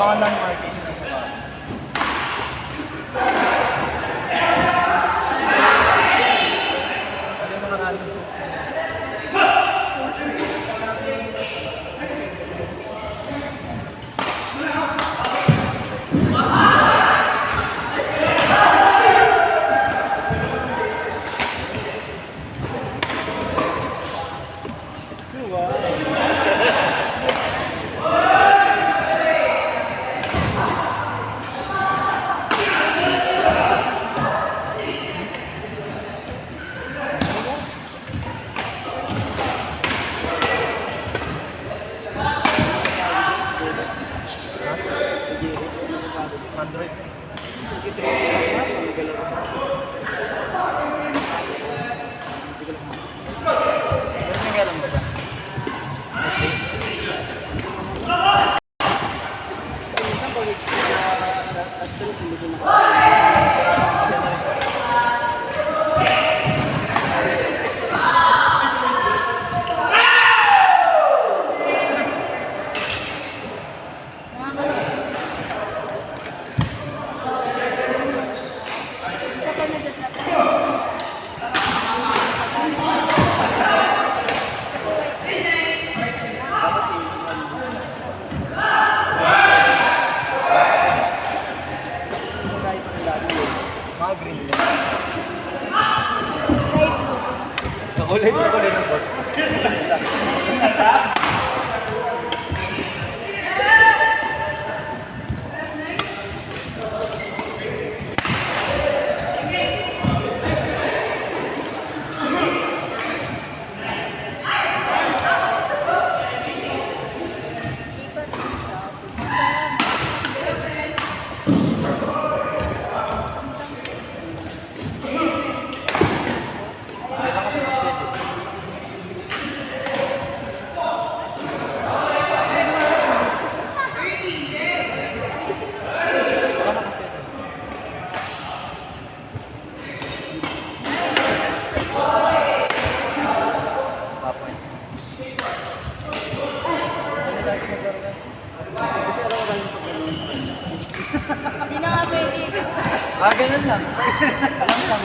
mga non-market na sa bahay. Ano yung mga random shoes? Android. Nagalang mo ba? Mga green din. Nakulay ng boss. Hindi na nga pwede. Ganun lang. Alam lang.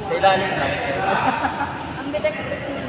Sa ilalim lang. Ang bidex kasi nila.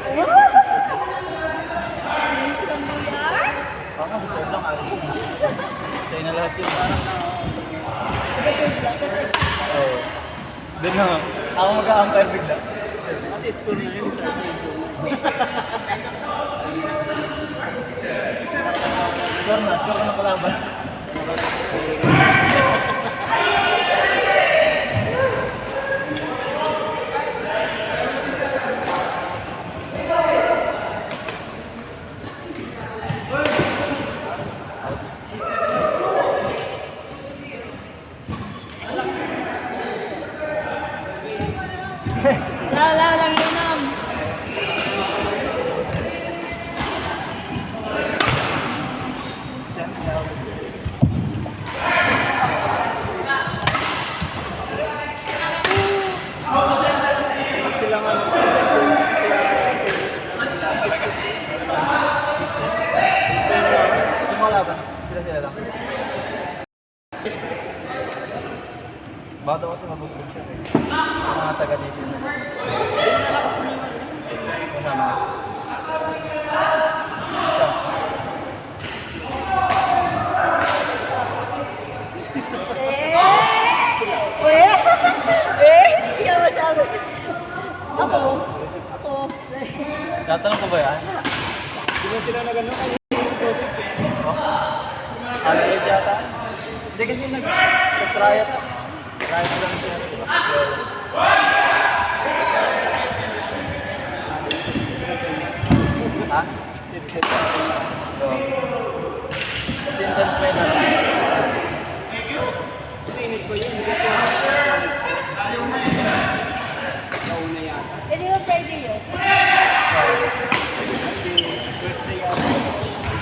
Miss Kambuyar? Ako, deserve lang ako. Sa'yo na lahat yun. Oo. Doon na. Ako mag-a-umpire bigla. Kasi score na yun, sir. Score na kalaban. Wala lang inom. Sila nga Sino kalaban? Sila lang. Bata kasi mabugbog siya eh. Yung mga taga dito na. Kasama. Siya. Hindi ka masabi. Ako. Tatanong ko ba yan? Di ba sila na gano'n? Oh? Ano yun yata? Hindi kasi nag-triat. Triat lang siya. Ha? So, kasi intense pa yun. Pinit ko yun.